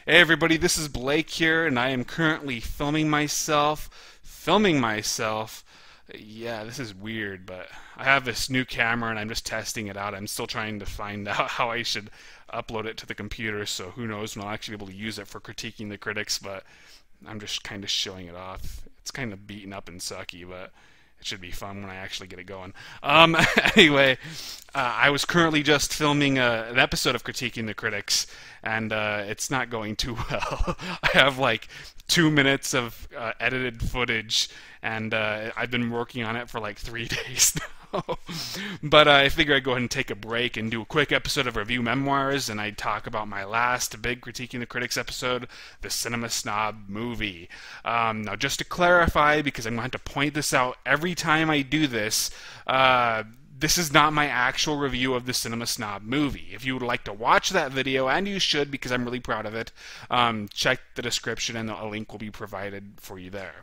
Hey everybody, this is Blake here, and I am currently filming myself. Yeah, this is weird, but I have this new camera and I'm just testing it out. I'm still trying to find out how I should upload it to the computer, so who knows when I'll actually be able to use it for critiquing the critics, but I'm just kind of showing it off. It's kind of beaten up and sucky, but it should be fun when I actually get it going. Anyway, I was currently just filming an episode of Critiquing the Critics, and it's not going too well. I have like 2 minutes of edited footage, and I've been working on it for like 3 days now. But I figure I'd go ahead and take a break and do a quick episode of Review Memoirs, and I'd talk about my last big Critiquing the Critics episode, the Cinema Snob movie. Now, just to clarify, because I'm going to have to point this out every time I do this, this is not my actual review of the Cinema Snob movie. If you would like to watch that video, and you should because I'm really proud of it, check the description and a link will be provided for you there.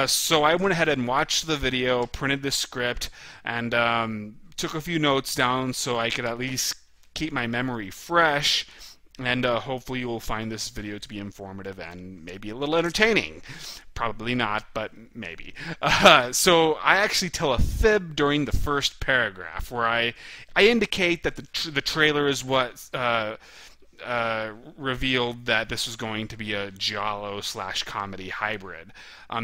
So I went ahead and watched the video, printed the script, and took a few notes down so I could at least keep my memory fresh. And hopefully you will find this video to be informative and maybe a little entertaining. Probably not, but maybe. So I actually tell a fib during the first paragraph where I indicate that the trailer is what revealed that this was going to be a giallo/comedy hybrid.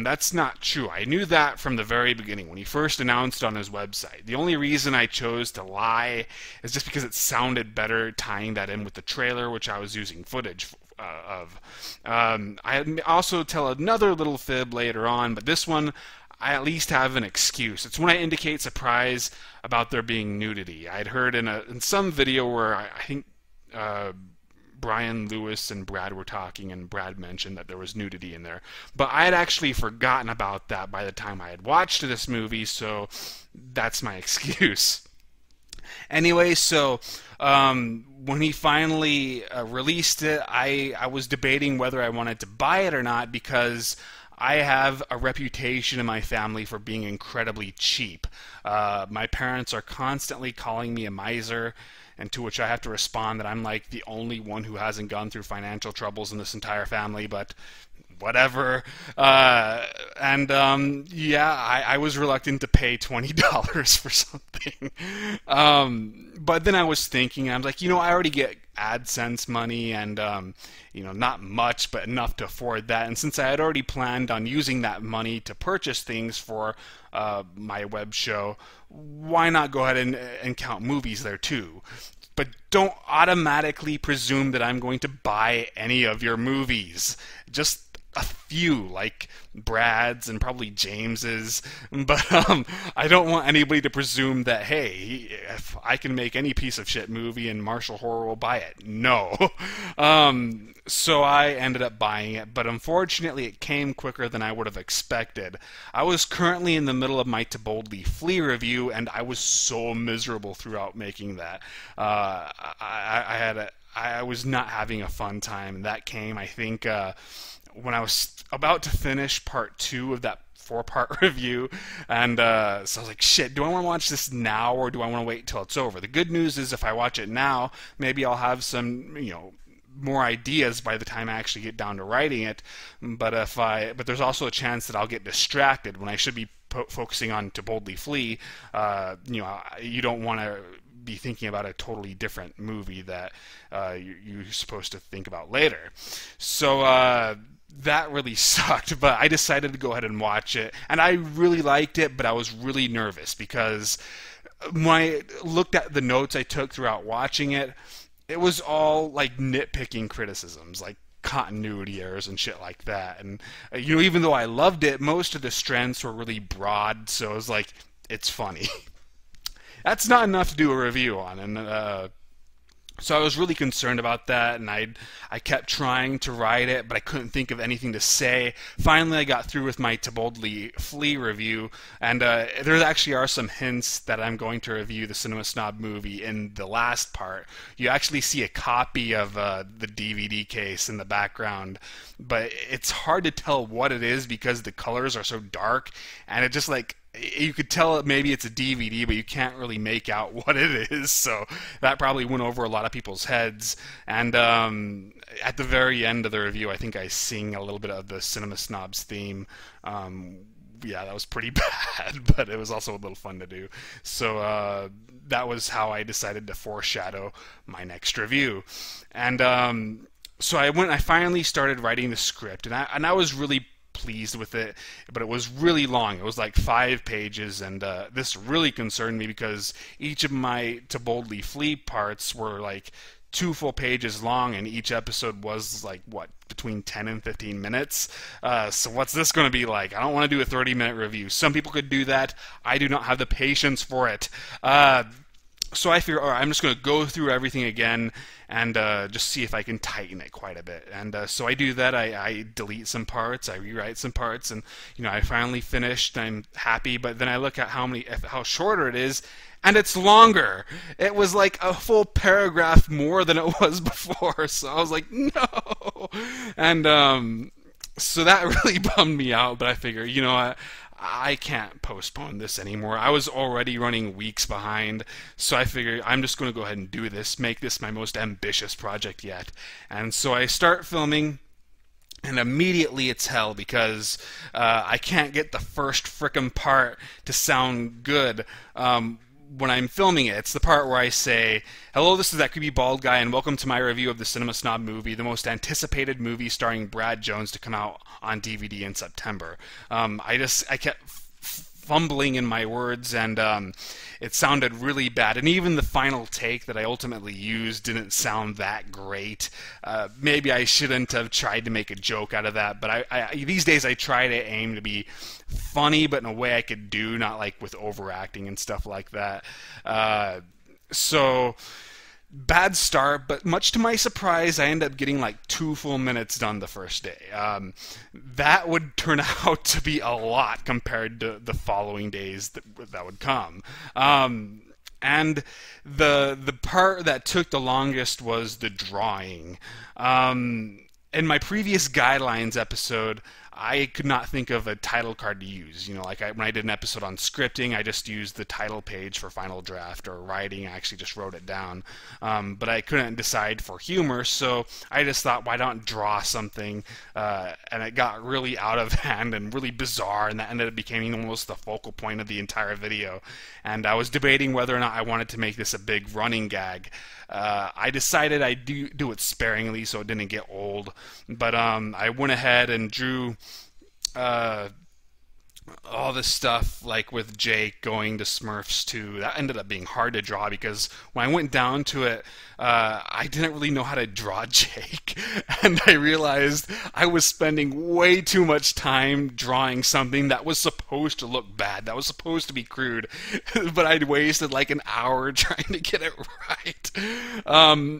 That's not true. I knew that from the very beginning when he first announced on his website. The only reason I chose to lie is just because it sounded better tying that in with the trailer, which I was using footage of. I also tell another little fib later on, but this one I at least have an excuse. It's when I indicate surprise about there being nudity. I'd heard in some video where I think Brian Lewis and Brad were talking, and Brad mentioned that there was nudity in there. But I had actually forgotten about that by the time I had watched this movie, so that's my excuse. Anyway, so when he finally released it, I was debating whether I wanted to buy it or not because I have a reputation in my family for being incredibly cheap. My parents are constantly calling me a miser, and to which I have to respond that I'm like the only one who hasn't gone through financial troubles in this entire family, but whatever. Yeah, I was reluctant to pay $20 for something. But then I was thinking, I was like, I already get AdSense money and, not much, but enough to afford that. And since I had already planned on using that money to purchase things for my web show, why not go ahead and count movies there too? But don't automatically presume that I'm going to buy any of your movies. Just a few, like Brad's and probably James's, but I don't want anybody to presume that, hey, if I can make any piece of shit movie and Marshall Horror will buy it. No. So I ended up buying it, but unfortunately it came quicker than I would have expected. I was currently in the middle of my To Boldly Flee review, and I was so miserable throughout making that. I was not having a fun time, and that came, I think, when I was about to finish part 2 of that 4-part review, and so I was like, shit, do I want to watch this now or do I want to wait until it's over? The good news is if I watch it now, maybe I'll have some, more ideas by the time I actually get down to writing it, but there's also a chance that I'll get distracted when I should be focusing on To Boldly Flee. You don't want to be thinking about a totally different movie that you're supposed to think about later. So that really sucked, but I decided to go ahead and watch it, and I really liked it, but I was really nervous because when I looked at the notes I took throughout watching it, it was all like nitpicking criticisms, like continuity errors and shit like that. And even though I loved it, most of the strengths were really broad, so it was like, it's funny. That's not enough to do a review on, and so I was really concerned about that, and I kept trying to write it, but I couldn't think of anything to say. Finally, I got through with my To Boldly Flee review, and there actually are some hints that I'm going to review the Cinema Snob movie in the last part. You actually see a copy of the DVD case in the background, but it's hard to tell what it is because the colors are so dark, and it just like you could tell maybe it's a DVD, but you can't really make out what it is. So that probably went over a lot of people's heads. And at the very end of the review, I think I sing a little bit of the Cinema Snobs theme. Yeah, that was pretty bad, but it was also a little fun to do. So that was how I decided to foreshadow my next review. And so I finally started writing the script, and I was really pleased with it, but it was really long. It was like 5 pages, and this really concerned me because each of my To Boldly Flee parts were like 2 full pages long, and each episode was like, what, between 10 and 15 minutes. So what's this going to be like? I don't want to do a 30-minute review. Some people could do that. I do not have the patience for it. So I figure, all right, I'm just going to go through everything again and just see if I can tighten it quite a bit. And so I do that. I delete some parts, I rewrite some parts, and I finally finished. I'm happy, but then I look at how shorter it is, and it's longer. It was like a full paragraph more than it was before. So I was like, no. And so that really bummed me out. But I figure, I can't postpone this anymore. I was already running weeks behind, so I figured I'm just going to go ahead and do this, make this my most ambitious project yet. And so I start filming, and immediately it's hell because I can't get the first frickin' part to sound good. When I'm filming it, it's the part where I say, "Hello, this is that creepy bald guy, and welcome to my review of the Cinema Snob movie, the most anticipated movie starring Brad Jones to come out on DVD in September." I kept fumbling in my words, and it sounded really bad. And even the final take that I ultimately used didn't sound that great. Maybe I shouldn't have tried to make a joke out of that, but these days I try to aim to be funny, but in a way I could do, not like with overacting and stuff like that. So bad start, but much to my surprise, I ended up getting like 2 full minutes done the first day. That would turn out to be a lot compared to the following days that would come. And the part that took the longest was the drawing. In my previous guidelines episode, I could not think of a title card to use. When I did an episode on scripting, I just used the title page for final draft, or writing, I actually just wrote it down. But I couldn't decide for humor, so I just thought, why not draw something? And it got really out of hand and really bizarre, and that ended up becoming almost the focal point of the entire video. And I was debating whether or not I wanted to make this a big running gag. I decided I'd do it sparingly so it didn't get old, but I went ahead and drew all this stuff, like with Jake going to Smurfs 2. That ended up being hard to draw because when I went down to it, I didn't really know how to draw Jake, and I realized I was spending way too much time drawing something that was supposed to look bad, that was supposed to be crude, but I'd wasted like an hour trying to get it right.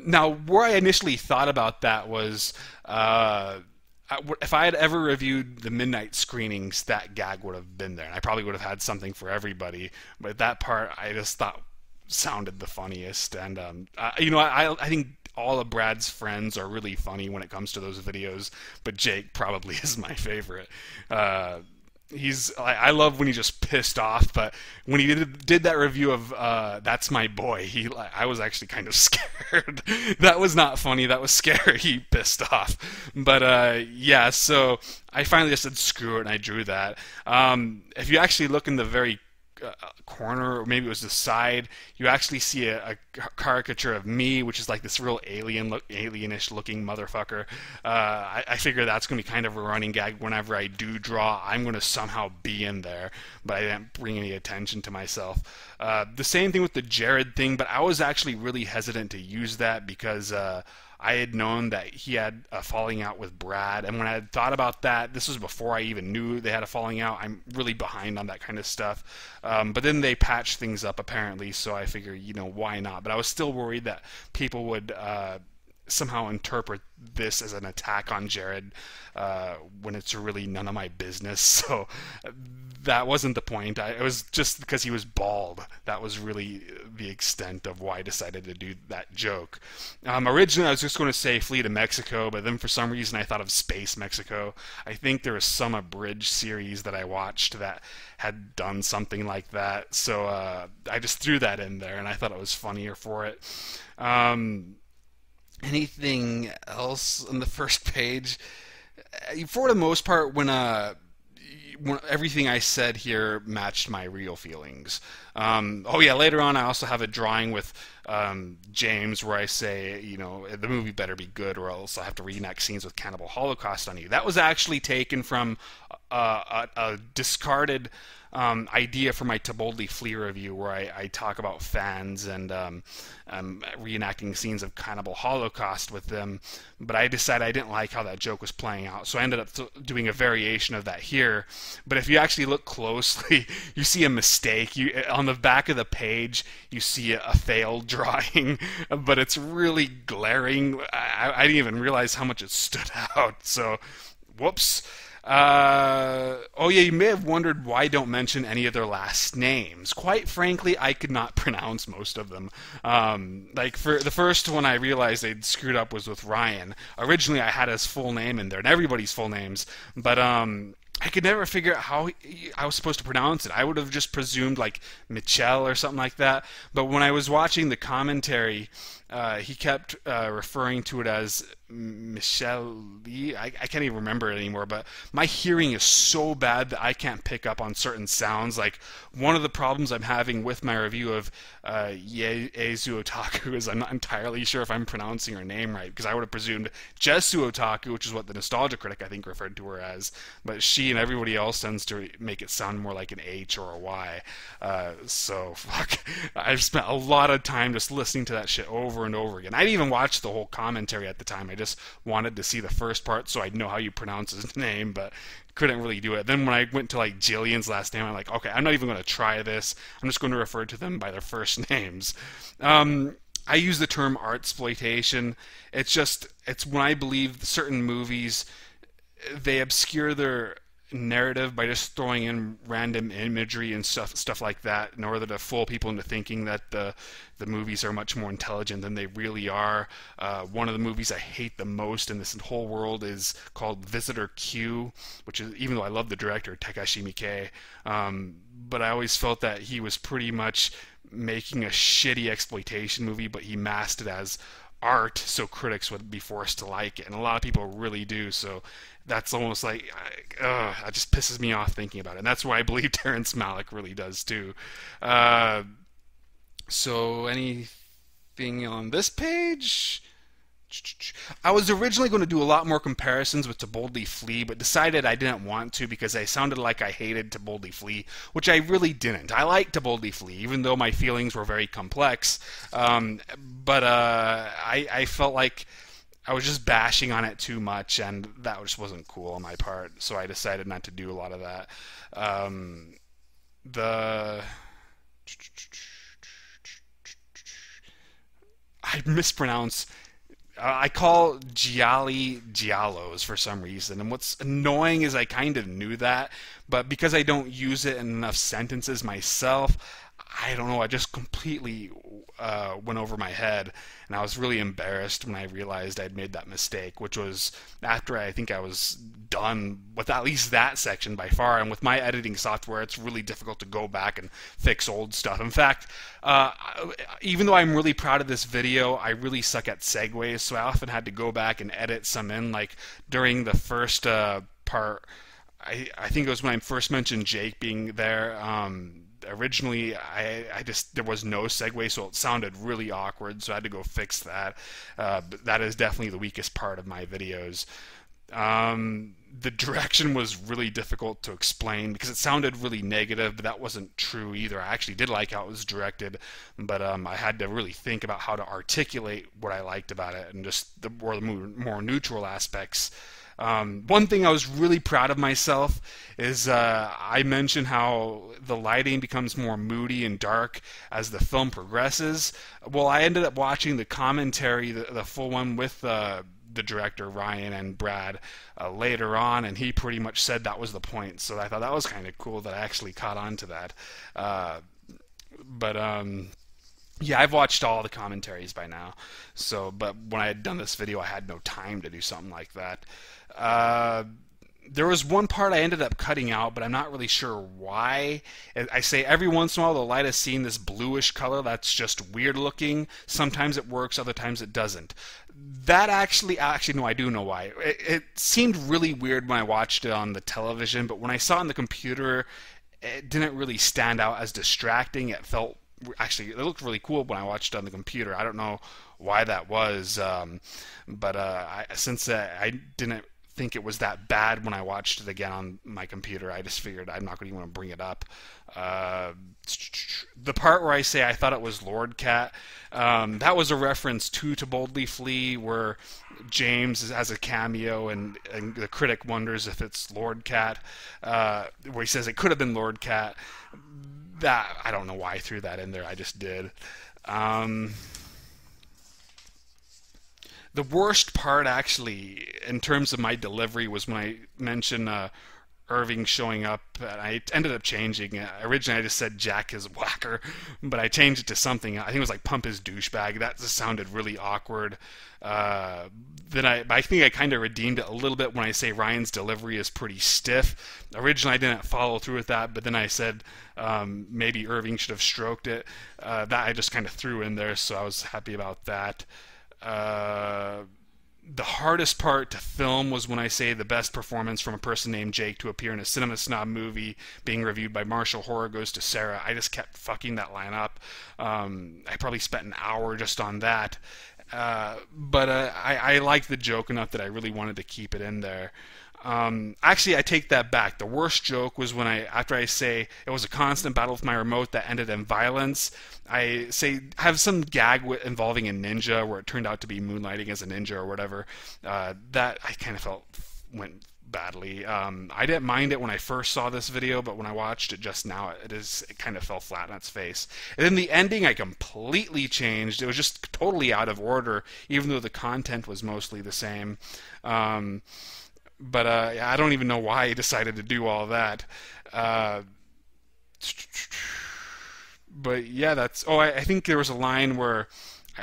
Now, where I initially thought about that was, if I had ever reviewed the midnight screenings, that gag would have been there, and I probably would have had something for everybody. But that part, I just thought sounded the funniest, and I think all of Brad's friends are really funny when it comes to those videos, but Jake probably is my favorite. I love when he's just pissed off, but when he did that review of That's My Boy, I was actually kind of scared. That was not funny, that was scary, pissed off. But yeah, so I finally just said screw it, and I drew that. If you actually look in the very corner, or maybe it was the side, you actually see a caricature of me, which is like this real alienish looking motherfucker. I figure that's going to be kind of a running gag. Whenever I do draw, I'm going to somehow be in there, but I didn't bring any attention to myself. The same thing with the Jared thing, but I was actually really hesitant to use that because I had known that he had a falling out with Brad, and when I had thought about that, this was before I even knew they had a falling out. I'm really behind on that kind of stuff. But then they patched things up apparently, so I figured, why not? But I was still worried that people would somehow interpret this as an attack on Jared when it's really none of my business. So that wasn't the point. It was just because he was bald. That was really the extent of why I decided to do that joke. Originally, I was just going to say flee to Mexico, but then for some reason I thought of Space Mexico. I think there was some abridged series that I watched that had done something like that. So I just threw that in there, and I thought it was funnier for it. Anything else on the first page? For the most part, when everything I said here matched my real feelings. Oh yeah, later on I also have a drawing with James where I say, the movie better be good or else I have to reenact scenes with cannibal holocaust on you. That was actually taken from a discarded idea for my To Boldly Flee review where I talk about fans and reenacting scenes of cannibal holocaust with them, but I decided I didn't like how that joke was playing out, so I ended up doing a variation of that here. But if you actually look closely, you see a mistake. On the back of the page, you see a failed drawing, but it's really glaring. I didn't even realize how much it stood out, so whoops. Oh yeah, you may have wondered why I don't mention any of their last names. Quite frankly, I could not pronounce most of them. Like for the first one I realized they'd screwed up was with Ryan. Originally I had his full name in there, and everybody's full names, but I could never figure out how I was supposed to pronounce it. I would have just presumed like Michelle or something like that. But when I was watching the commentary, he kept referring to it as Michelle Lee. I can't even remember it anymore, but my hearing is so bad that I can't pick up on certain sounds. Like one of the problems I'm having with my review of Yezu Otaku is I'm not entirely sure if I'm pronouncing her name right, because I would have presumed Jesu Otaku, which is what the Nostalgia Critic I think referred to her as, but she and everybody else tends to make it sound more like an H or a Y. So fuck, I've spent a lot of time just listening to that shit over and over again. I didn't even watch the whole commentary at the time. I just wanted to see the first part so I'd know how you pronounce his name, but couldn't really do it. Then when I went to like Jillian's last name, I'm like, okay, I'm not even going to try this. I'm just going to refer to them by their first names. I use the term artsploitation. It's when I believe certain movies, they obscure their narrative by just throwing in random imagery and stuff like that in order to fool people into thinking that the movies are much more intelligent than they really are. One of the movies I hate the most in this whole world is called Visitor Q, which is, even though I love the director Takashi Miike, but I always felt that he was pretty much making a shitty exploitation movie, but he masked it as art so critics would be forced to like it, and a lot of people really do. So that's almost like it just pisses me off thinking about it, and that's why I believe Terrence Malick really does too. So anything on this page? I was originally going to do a lot more comparisons with To Boldly Flee, but decided I didn't want to because I sounded like I hated To Boldly Flee, which I really didn't. I liked To Boldly Flee, even though my feelings were very complex. But I felt like I was just bashing on it too much, and that just wasn't cool on my part. So I decided not to do a lot of that. I mispronounce. I call Gialli Giallos for some reason, and what's annoying is I kind of knew that, but because I don't use it in enough sentences myself, I don't know, I just completely went over my head, and I was really embarrassed when I realized I'd made that mistake, which was after I think I was done with at least that section by far, and with my editing software, it's really difficult to go back and fix old stuff. In fact, even though I'm really proud of this video, I really suck at segues, so I often had to go back and edit some in, like during the first part, I think it was when I first mentioned Jake being there. Originally, I just there was no segue, so it sounded really awkward, so I had to go fix that. But that is definitely the weakest part of my videos. The direction was really difficult to explain because it sounded really negative, but that wasn't true either. I actually did like how it was directed, but I had to really think about how to articulate what I liked about it and just the more neutral aspects. One thing I was really proud of myself is I mentioned how the lighting becomes more moody and dark as the film progresses. Well, I ended up watching the commentary, the full one with the director Ryan and Brad later on, and he pretty much said that was the point. So I thought that was kind of cool that I actually caught on to that. But yeah, I've watched all the commentaries by now. So, but when I had done this video, I had no time to do something like that. There was one part I ended up cutting out, but I'm not really sure why. I say every once in a while the light is seeing this bluish color that's just weird looking. Sometimes it works, other times it doesn't. That actually no, I do know why. It seemed really weird when I watched it on the television, but when I saw it on the computer, it didn't really stand out as distracting. It looked really cool when I watched it on the computer. I don't know why that was, but since I didn't think it was that bad when I watched it again on my computer, I just figured I'm not going to even bring it up. The part where I say I thought it was Lord Cat, that was a reference to Boldly Flee, where James has a cameo and the critic wonders if it's Lord Cat, where he says it could have been Lord Cat. That, I don't know why I threw that in there, I just did. The worst part, actually, in terms of my delivery, was when I mentioned Irving showing up. And I ended up changing. Originally, I just said Jack is whacker, but I changed it to something. I think it was like Pump his douchebag. That just sounded really awkward. Then I think I kind of redeemed it a little bit when I say Ryan's delivery is pretty stiff. Originally, I didn't follow through with that, but then I said maybe Irving should have stroked it. That I just kind of threw in there, so I was happy about that. The hardest part to film was when I say the best performance from a person named Jake to appear in a Cinema Snob movie being reviewed by Marshall Horror goes to Sarah. I just kept fucking that line up. I probably spent an hour just on that. But I liked the joke enough that I really wanted to keep it in there. Actually, I take that back. The worst joke was when after I say it was a constant battle with my remote that ended in violence, I have some gag involving a ninja where it turned out to be moonlighting as a ninja or whatever. That I kind of felt went badly. I didn't mind it when I first saw this video, but when I watched it just now, it kind of fell flat on its face. And then the ending I completely changed. It was just totally out of order, even though the content was mostly the same. But I don't even know why he decided to do all that. But yeah, that's... Oh, I think there was a line where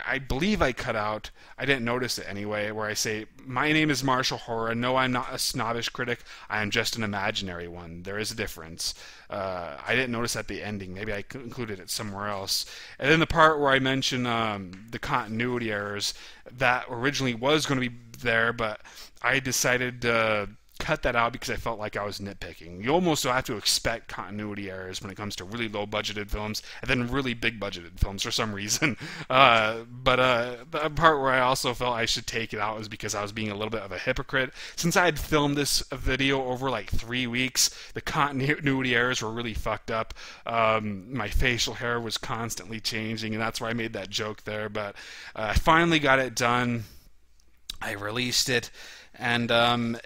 I believe I cut out, I didn't notice it anyway, where I say, "My name is Marshall Horror. No, I'm not a snobbish critic. I am just an imaginary one. There is a difference." I didn't notice at the ending. Maybe I included it somewhere else. And then the part where I mention the continuity errors, that originally was going to be there, but I decided to cut that out because I felt like I was nitpicking. You almost have to expect continuity errors when it comes to really low budgeted films and then really big budgeted films for some reason. But the part where I also felt I should take it out was because I was being a little bit of a hypocrite. Since I had filmed this video over like 3 weeks, the continuity errors were really fucked up. My facial hair was constantly changing, and that's why I made that joke there. But I finally got it done. I released it, and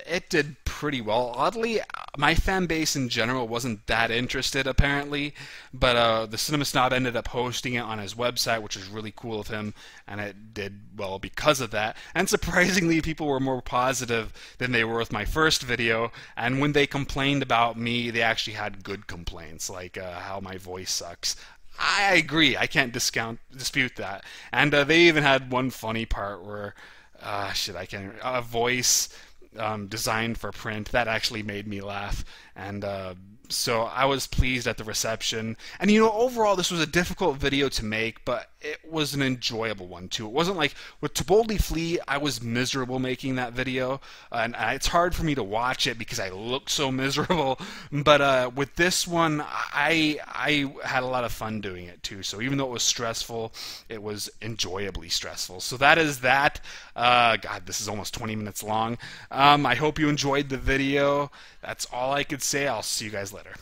it did pretty well. Oddly, my fan base in general wasn't that interested, apparently, but the Cinema Snob ended up hosting it on his website, which is really cool of him, and it did well because of that. And surprisingly, people were more positive than they were with my first video, and when they complained about me, they actually had good complaints, like how my voice sucks. I agree, I can't dispute that. And they even had one funny part where a voice designed for print that actually made me laugh, and so I was pleased at the reception. And overall, this was a difficult video to make, but it was an enjoyable one too. It wasn't like with To Boldly Flee, I was miserable making that video, and it's hard for me to watch it because I look so miserable. But with this one, I had a lot of fun doing it too. So even though it was stressful, it was enjoyably stressful. So that is that. God, this is almost 20 minutes long. I hope you enjoyed the video. That's all I could say. I'll see you guys later.